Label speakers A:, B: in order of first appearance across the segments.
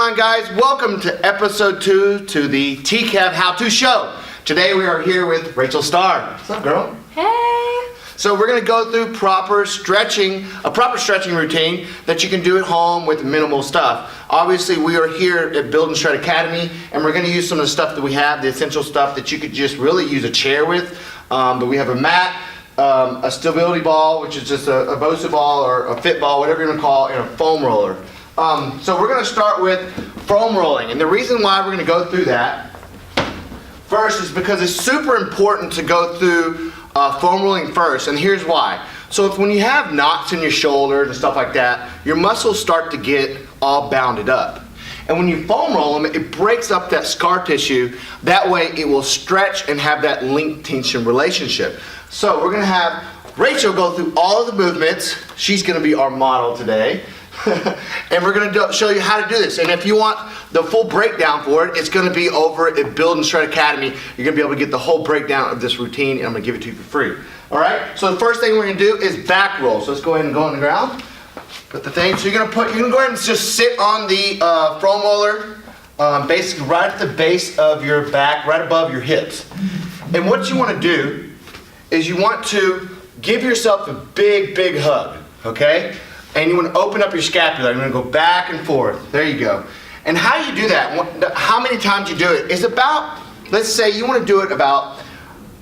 A: on, guys? Welcome to episode 2 to the Tcav how-to show. Today we are here with Rachel Starr. What's up, girl?
B: Hey!
A: So we're going to go through a proper stretching routine that you can do at home with minimal stuff. Obviously, we are here at Build and Shred Academy, and we're going to use some of the stuff that we have, the essential stuff that you could just really use a chair with. But we have a mat, a stability ball, which is just a BOSA ball or a fit ball, whatever you want to call it, and a foam roller. So we're going to start with foam rolling, and the reason why we're going to go through that first is because it's super important to go through foam rolling first, and here's why. So when you have knots in your shoulders and stuff like that, your muscles start to get all bounded up. And when you foam roll them, it breaks up that scar tissue. That way it will stretch and have that link tension relationship. So we're going to have Rachel go through all of the movements. She's going to be our model today. And we're going to show you how to do this. And if you want the full breakdown for it, it's going to be over at Build and Shred Academy. You're going to be able to get the whole breakdown of this routine, and I'm going to give it to you for free. All right? So the first thing we're going to do is back roll. So let's go ahead and go on the ground. Put the thing. So you're going to go ahead and just sit on the foam roller, basically right at the base of your back, right above your hips. And what you want to do is you want to give yourself a big, big hug. Okay? And you want to open up your scapula. You're going to go back and forth. There you go. And how you do that, how many times you do it, is about, let's say you want to do it about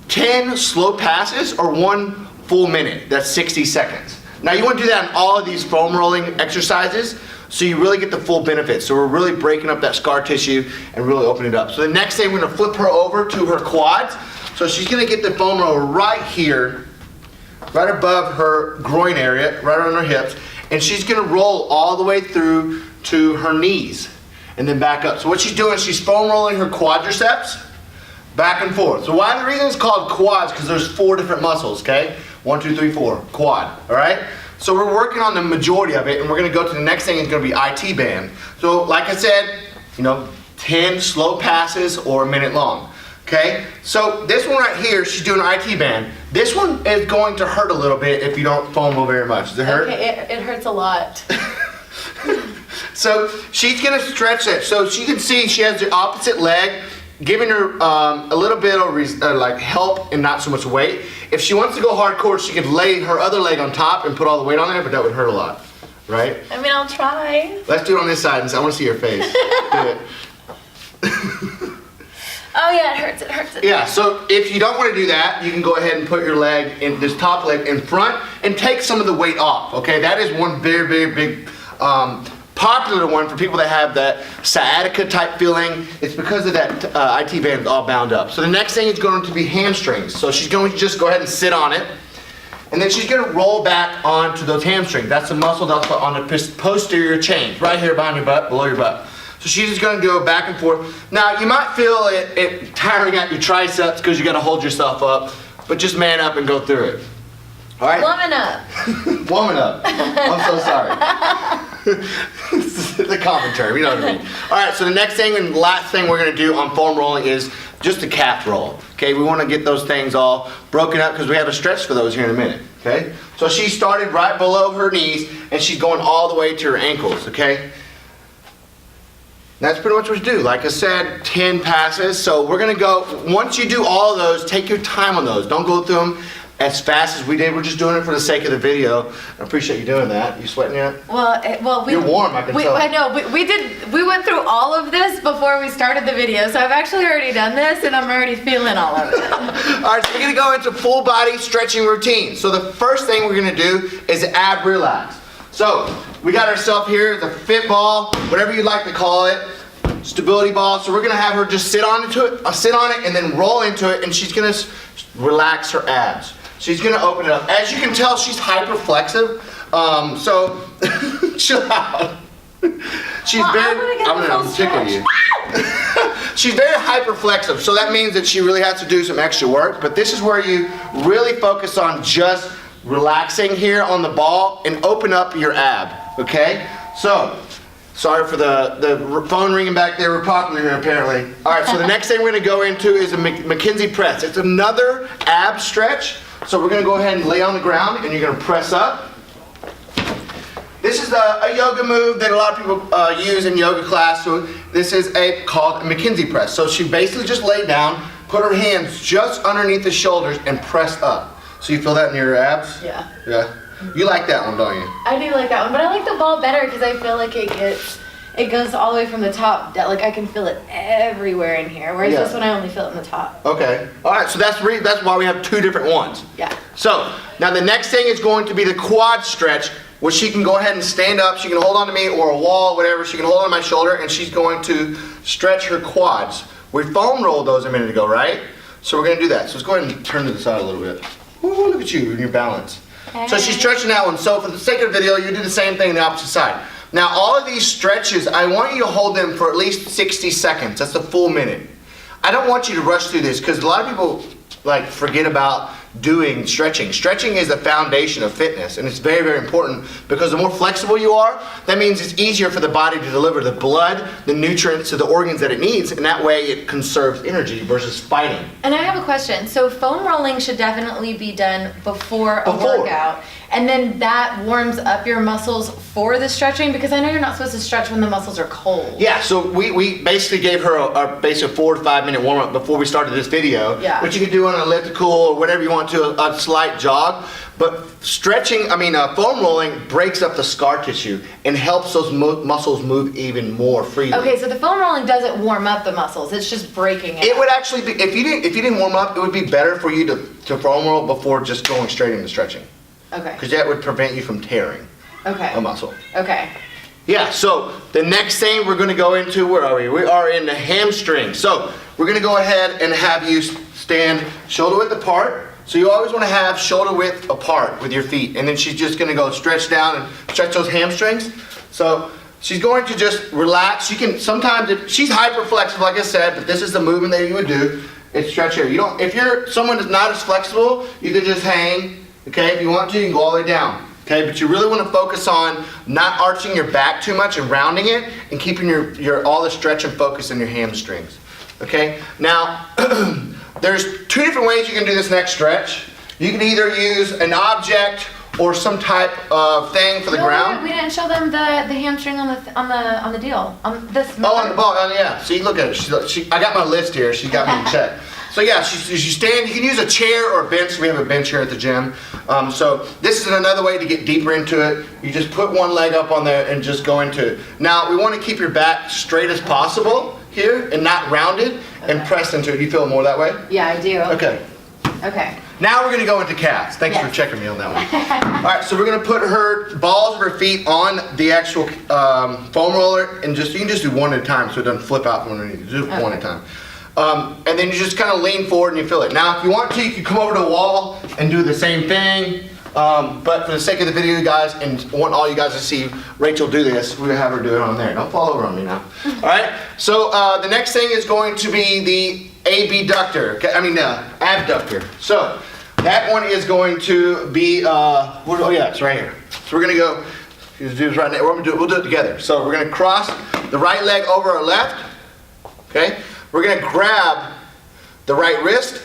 A: 10 slow passes or 1 full minute. That's 60 seconds. Now you want to do that in all of these foam rolling exercises so you really get the full benefits. So we're really breaking up that scar tissue and really opening it up. So the next thing, we're going to flip her over to her quads. So she's going to get the foam roller right here, right above her groin area, right around her hips. And she's going to roll all the way through to her knees and then back up. So what she's doing is she's foam rolling her quadriceps back and forth. So why the reason it's called quads, because there's 4 different muscles, okay? 1, 2, 3, 4, quad, all right? So we're working on the majority of it, and we're going to go to the next thing. Is going to be IT band. So like I said, 10 slow passes or a minute long. Okay, so this one right here, she's doing IT band. This one is going to hurt a little bit if you don't foam roll very much. Does it hurt?
B: Okay, it hurts a lot.
A: So she's gonna stretch it. So she can see she has the opposite leg, giving her a little bit of like help and not so much weight. If she wants to go hardcore, she could lay her other leg on top and put all the weight on there, but that would hurt a lot, right?
B: I mean, I'll try.
A: Let's do it on this side. I want to see your face. Do it.
B: Oh yeah, it hurts, it hurts.
A: Yeah, so if you don't want to do that, you can go ahead and put your leg, in this top leg, in front and take some of the weight off, okay? That is one very, very big, popular one for people that have that sciatica type feeling. It's because of that IT band all bound up. So the next thing is going to be hamstrings. So she's going to just go ahead and sit on it. And then she's going to roll back onto those hamstrings. That's the muscle that's on the posterior chain, right here behind your butt, below your butt. So she's just going to go back and forth. Now, you might feel it tiring at your triceps because you got to hold yourself up, but just man up and go through it. All right?
B: Woman up.
A: Woman up. I'm so sorry. It's a common term, you know what I mean. All right, so the next thing and last thing we're going to do on foam rolling is just a calf roll. Okay, we want to get those things all broken up because we have a stretch for those here in a minute. Okay, so she started right below her knees and she's going all the way to her ankles. Okay. That's pretty much what you do. Like I said, 10 passes. So we're going to go, once you do all of those, take your time on those. Don't go through them as fast as we did. We're just doing it for the sake of the video. I appreciate you doing that. You sweating yet?
B: Well,
A: you're warm, I can tell.
B: I know. We went through all of this before we started the video. So I've actually already done this and I'm already feeling all of it.
A: All right, so we're going to go into full body stretching routine. So the first thing we're going to do is ab relax. So we got ourselves here, the fit ball, whatever you'd like to call it, stability ball. So we're gonna have her just sit on it and then roll into it, and she's gonna relax her abs. She's gonna open it up. As you can tell, she's hyperflexive. So chill out. She's I'm gonna tickle you. She's very hyperflexive, so that means that she really has to do some extra work. But this is where you really focus on just relaxing here on the ball and open up your ab, okay? So, sorry for the phone ringing back there. We're popular here apparently. All right, so the next thing we're gonna go into is a McKenzie press. It's another ab stretch. So we're gonna go ahead and lay on the ground and you're gonna press up. this is a yoga move that a lot of people use in yoga class. So this is called a McKenzie press. So she basically just laid down, put her hands just underneath the shoulders and press up. So you feel that in your abs?
B: Yeah.
A: Yeah. You like that one, don't you?
B: I do like that one, but I like the ball better because I feel like it goes all the way from the top. Like I can feel it everywhere in here, whereas this one I only feel it in the top.
A: Okay. All right. So that's why we have two different ones.
B: Yeah.
A: So now the next thing is going to be the quad stretch, where she can go ahead and stand up. She can hold on to me or a wall, whatever. She can hold on to my shoulder, and she's going to stretch her quads. We foam rolled those a minute ago, right? So we're going to do that. So let's go ahead and turn to the side a little bit. Ooh, look at you and your balance.
B: Hey.
A: So she's stretching that one. So for the sake of the video, you do the same thing on the opposite side. Now all of these stretches, I want you to hold them for at least 60 seconds. That's a full minute. I don't want you to rush through this because a lot of people like forget about doing stretching. Stretching is the foundation of fitness, and it's very, very important because the more flexible you are, that means it's easier for the body to deliver the blood, the nutrients to the organs that it needs, and that way it conserves energy versus fighting.
B: And I have a question. So foam rolling should definitely be done before a workout, and then that warms up your muscles for the stretching, because I know you're not supposed to stretch when the muscles are cold.
A: Yeah, so we basically gave her a basic 4 to 5 minute warm up before we started this video, which you can do on an elliptical or whatever you want to, a slight jog. But foam rolling breaks up the scar tissue and helps those muscles move even more freely.
B: Okay, so the foam rolling doesn't warm up the muscles; it's just breaking it.
A: It would actually be, if you didn't warm up, it would be better for you to foam roll before just going straight into stretching.
B: Okay.
A: Because that would prevent you from tearing a muscle.
B: Okay.
A: Yeah, so the next thing we're going to go into, where are we? We are in the hamstring. So we're going to go ahead and have you stand shoulder width apart. So you always want to have shoulder width apart with your feet. And then she's just going to go stretch down and stretch those hamstrings. So she's going to just relax. You can sometimes, she's hyper flexible, like I said, but this is the movement that you would do. It's stretch here. If you're someone that's not as flexible, you can just hang. Okay, if you want to, you can go all the way down. Okay, but you really want to focus on not arching your back too much and rounding it, and keeping all the stretch and focus in your hamstrings. Okay, now there's two different ways you can do this next stretch. You can either use an object or some type of thing for the ground.
B: We didn't show them the hamstring on the deal. On the
A: ball. Yeah. See, look at it. I got my list here. She got me in check. So yeah, you stand. You can use a chair or a bench. We have a bench here at the gym. So this is another way to get deeper into it. You just put one leg up on there and just go into it. Now we want to keep your back straight as possible here and not rounded and pressed into it. You feel it more that way?
B: Yeah, I do.
A: Okay.
B: Okay.
A: Now we're going to go into calves. Thanks for checking me on that one. All right, so we're going to put her balls of her feet on the actual foam roller, and you can just do one at a time so it doesn't flip out from underneath. Just one at a time. And then you just kind of lean forward and you feel it. Now, if you want to, you can come over to the wall and do the same thing. But for the sake of the video, guys, and want all you guys to see Rachel do this, we're going to have her do it on there. Don't fall over on me now. All right? So the next thing is going to be the abductor. Abductor. So that one is going to be, it's right here. So we're going to go, do this right now. We'll do it together. So we're going to cross the right leg over our left. Okay? We're going to grab the right wrist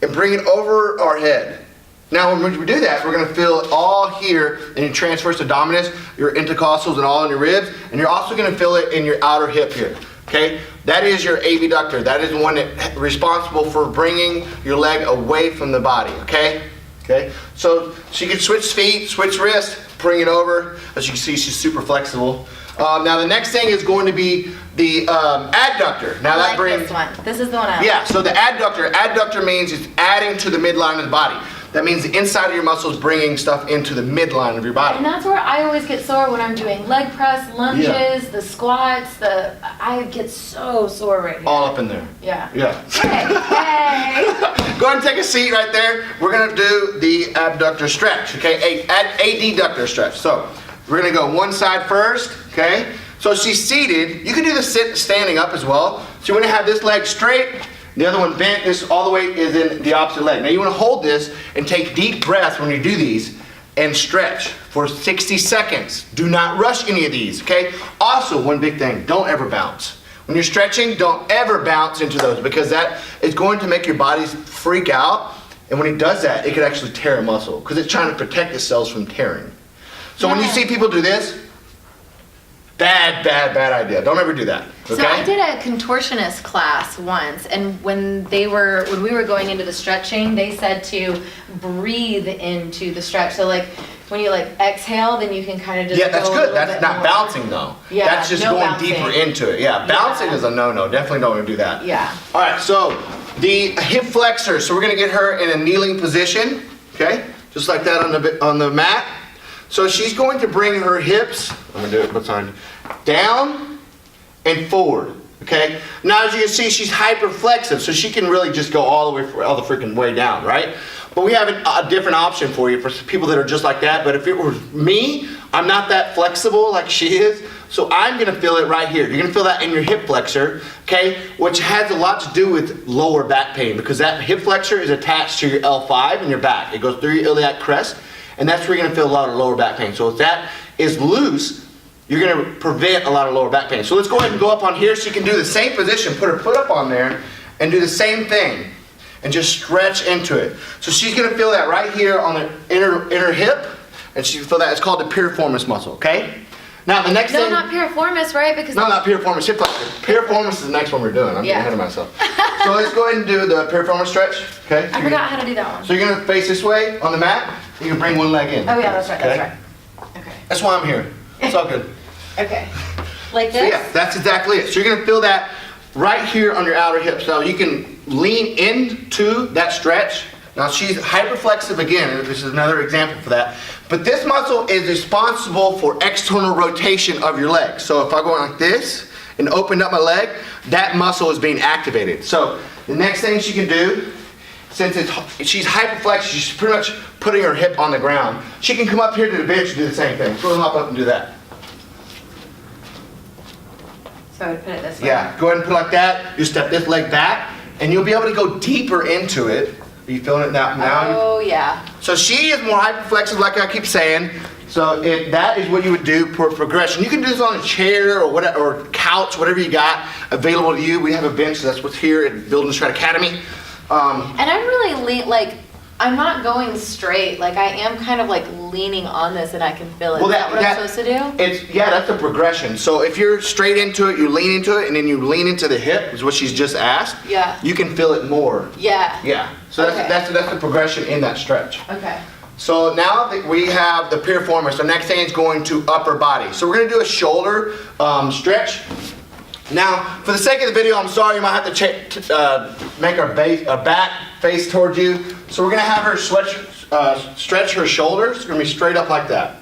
A: and bring it over our head. Now when we do that, we're going to feel it all here in your transverse abdominis, your intercostals, and all in your ribs. And you're also going to feel it in your outer hip here. Okay? That is your abductor. That is the one that's responsible for bringing your leg away from the body. Okay? Okay? So she can switch feet, switch wrist, bring it over. As you can see, she's super flexible. Now the next thing is going to be the adductor. Now
B: I like this one. This is the one I like.
A: Yeah, so the adductor. Adductor means it's adding to the midline of the body. That means the inside of your muscles bringing stuff into the midline of your body.
B: And that's where I always get sore when I'm doing leg press, lunges, the squats. I get so sore right here.
A: All up in there.
B: Yeah.
A: Yeah.
B: Hey.
A: Go ahead and take a seat right there. We're going to do the abductor stretch. Okay, adductor stretch. So we're going to go one side first. Okay. So she's seated. You can do the standing up as well. So you're going to have this leg straight. The other one bent. This all the way is in the opposite leg. Now you want to hold this and take deep breaths when you do these and stretch for 60 seconds. Do not rush any of these, okay? Also, one big thing, don't ever bounce. When you're stretching, don't ever bounce into those, because that is going to make your body freak out. And when it does that, it could actually tear a muscle because it's trying to protect the cells from tearing. So when you
B: Yeah.
A: see people do this, bad idea. Don't ever do that. Okay?
B: So I did a contortionist class once, and when we were going into the stretching, they said to breathe into the stretch. So like when you like exhale, then you can kind of just
A: Yeah, that's
B: go a
A: good.
B: little
A: That's
B: bit
A: not
B: more.
A: bouncing though.
B: Yeah,
A: That's just
B: no
A: going
B: bouncing.
A: deeper into it. Yeah, bouncing is a no-no. Definitely don't want to do that.
B: Yeah.
A: All right, so the hip flexor. So we're gonna get her in a kneeling position, okay? Just like that on the mat. So she's going to bring her hips, I'm gonna do it, what's on, down and forward, okay? Now as you can see, she's hyperflexive, so she can really just go all the freaking way down, right? But we have a different option for you for people that are just like that. But if it were me, I'm not that flexible like she is. So I'm gonna feel it right here. You're gonna feel that in your hip flexor, okay? Which has a lot to do with lower back pain because that hip flexor is attached to your L5 in your back. It goes through your iliac crest, and that's where you're gonna feel a lot of lower back pain. So if that is loose, you're gonna prevent a lot of lower back pain. So let's go ahead and go up on here so you can do the same position, put her foot up on there, and do the same thing. And just stretch into it. So she's gonna feel that right here on the inner hip, and she's gonna feel that. It's called the piriformis muscle, okay? Now the next
B: No,
A: thing.
B: not piriformis, right? Because
A: No, not piriformis, hip flexor. Piriformis is the next one we're doing. I'm getting
B: Yeah.
A: ahead of myself. So let's go ahead and do the piriformis stretch, okay?
B: I forgot how to do that one.
A: So you're gonna face this way on the mat. You can bring one leg in.
B: Oh yeah, that's right.
A: okay?
B: That's right. Okay.
A: That's why I'm here. It's all good.
B: Okay. Like
A: So
B: this?
A: yeah, that's exactly it. So you're gonna feel that right here on your outer hip. So you can lean into that stretch. Now she's hyperflexive again. This is another example for that. But this muscle is responsible for external rotation of your leg. So if I go like this and open up my leg, that muscle is being activated. So the next thing she can do, since she's hyperflexive, she's pretty much putting her hip on the ground. She can come up here to the bench and do the same thing. Go and hop up and do that.
B: So I would put it this way.
A: Yeah, go ahead and put it like that. You step this leg back, and you'll be able to go deeper into it. Are you feeling it now?
B: Oh yeah.
A: So she is more hyperflexive, like I keep saying. So if that is what you would do for progression, you can do this on a chair or whatever, or couch, whatever you got available to you. We have a bench, so that's what's here at Build and Shred Academy.
B: And I'm really I'm not going straight. Like I am kind of like leaning on this, and I can feel it.
A: Well,
B: Is that what I'm supposed to do?
A: That's a progression. So if you're straight into it, you lean into it, and then you lean into the hip, is what she's just asked.
B: Yeah.
A: You can feel it more.
B: Yeah.
A: Yeah. So
B: Okay.
A: that's the progression in that stretch.
B: Okay.
A: So now that we have the piriformis, the next thing is going to upper body. So we're going to do a shoulder stretch. Now, for the sake of the video, I'm sorry, you might have to make our back face towards you. So we're going to have her stretch her shoulders. It's going to be straight up like that.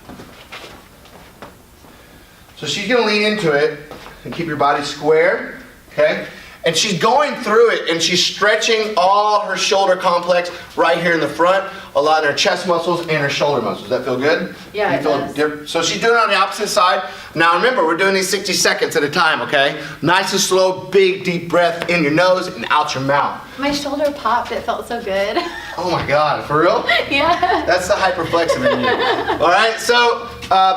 A: So she's going to lean into it and keep your body square, okay? And she's going through it, and she's stretching all her shoulder complex right here in the front, a lot in her chest muscles and her shoulder muscles. Does that feel good?
B: Yeah,
A: You
B: it
A: feel
B: does.
A: So she's doing it on the opposite side. Now remember, we're doing these 60 seconds at a time, okay? Nice and slow, big, deep breath in your nose and out your mouth.
B: My shoulder popped. It felt so good.
A: Oh my God, for real?
B: Yeah.
A: That's the hyperflexive in you. All right, so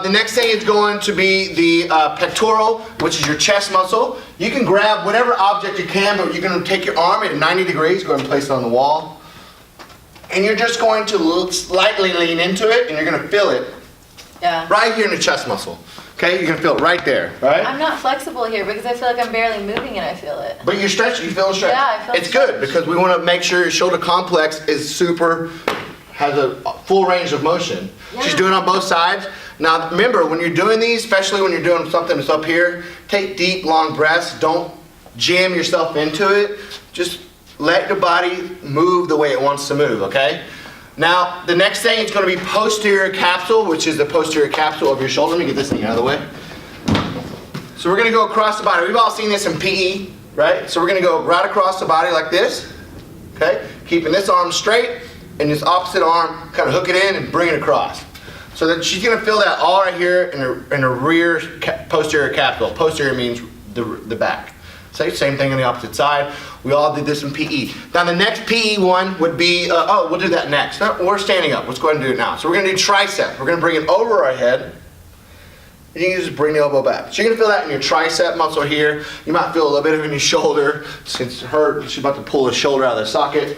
A: the next thing is going to be the pectoral, which is your chest muscle. You can grab whatever object you can, but you're going to take your arm at 90 degrees, go ahead and place it on the wall. And you're just going to slightly lean into it, and you're going to feel it
B: Yeah.
A: right here in the chest muscle. Okay, you're going to feel it right there, right?
B: I'm not flexible here because I feel like I'm barely moving and I feel it.
A: But you're stretching, you feel the stretch.
B: Yeah, I feel
A: It's
B: the
A: good
B: stretch.
A: because we want to make sure your shoulder complex has a full range of motion.
B: Yeah.
A: She's doing it on both sides. Now remember, when you're doing these, especially when you're doing something that's up here, take deep, long breaths. Don't jam yourself into it. Just let your body move the way it wants to move, okay? Now, the next thing is going to be posterior capsule, which is the posterior capsule of your shoulder. Let me get this thing out of the way. So we're going to go across the body. We've all seen this in PE, right? So we're going to go right across the body like this, okay? Keeping this arm straight and this opposite arm, kind of hook it in and bring it across. So that she's going to feel that all right here in her rear posterior capsule. Posterior means the back. Same thing on the opposite side. We all did this in PE. Now the next PE one would be, we'll do that next. No, we're standing up. Let's go ahead and do it now. So we're going to do tricep. We're going to bring it over our head. And you can just bring the elbow back. So you're going to feel that in your tricep muscle here. You might feel a little bit of it in your shoulder since she's about to pull the shoulder out of the socket.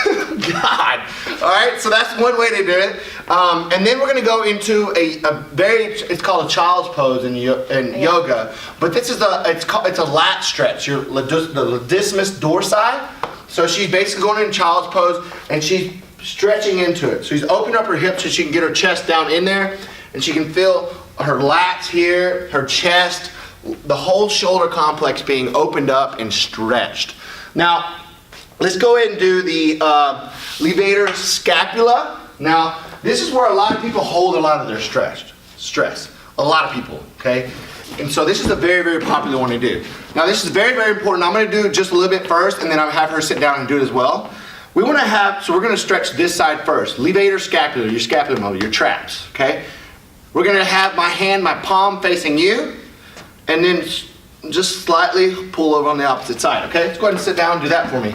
A: God. All right, so that's one way to do it. And then we're going to go into it's called a child's pose in yoga. But this is it's a lat stretch, the latissimus dorsi. So she's basically going into child's pose and she's stretching into it. So she's opening up her hips so she can get her chest down in there and she can feel her lats here, her chest, the whole shoulder complex being opened up and stretched. Now, let's go ahead and do the levator scapula. Now, this is where a lot of people hold a lot of their stress. A lot of people, okay? And so this is a very, very popular one to do. Now, this is very, very important. I'm going to do just a little bit first, and then I'll have her sit down and do it as well. We're going to stretch this side first. Levator scapula, your scapular muscle, your traps, okay? We're going to have my palm facing you, and then just slightly pull over on the opposite side, okay? Let's go ahead and sit down and do that for me.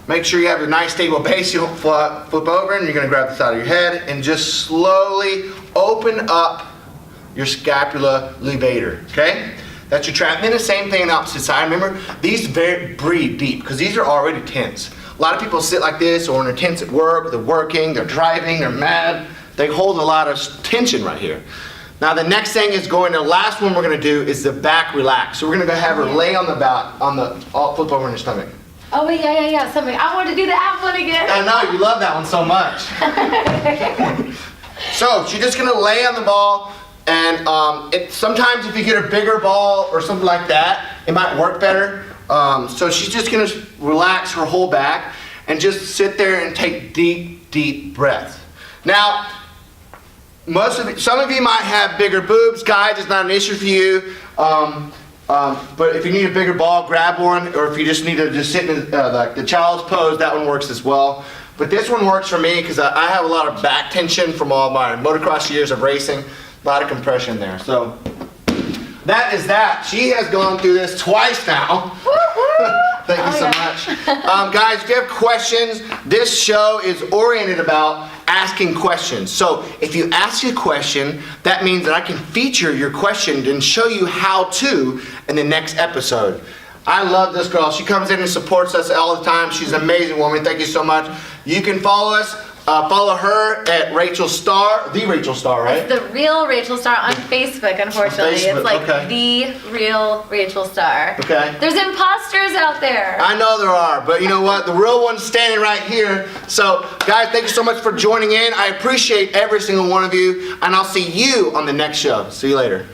A: Make sure you have a nice stable base. You don't flip over, and you're going to grab the side of your head and just slowly open up your scapula levator, okay? That's your trap. And then the same thing on the opposite side. Remember, these breathe deep because these are already tense. A lot of people sit like this or when they're tense at work, they're working, they're driving, they're mad. They hold a lot of tension right here. Now the next thing is the last one we're going to do is the back relax. So we're going to go have her lay on the back, flip over on your stomach.
B: Oh wait, yeah. Something. I want to do the app one again.
A: I know, you love that one so much. So she's just going to lay on the ball. And sometimes if you get a bigger ball or something like that, it might work better. So she's just going to relax her whole back and just sit there and take deep, deep breaths. Now, some of you might have bigger boobs. Guys, it's not an issue for you. But if you need a bigger ball, grab one. Or if you just need to just sit in like the child's pose, that one works as well. But this one works for me because I have a lot of back tension from all my motocross years of racing. A lot of compression there. So that is that. She has gone through this twice now. Thank you so much. Guys, if you have questions, this show is oriented about asking questions. So if you ask a question, that means that I can feature your question and show you how to in the next episode. I love this girl. She comes in and supports us all the time. She's an amazing woman. Thank you so much. You can follow us. Follow her at Rachel Starr, the Rachel Starr, right?
B: It's the real Rachel Starr on Facebook, unfortunately.
A: Facebook,
B: it's like
A: okay.
B: the real Rachel Starr.
A: Okay.
B: There's imposters out there.
A: I know there are, but you know what? The real one's standing right here. So, guys, thank you so much for joining in. I appreciate every single one of you, and I'll see you on the next show. See you later.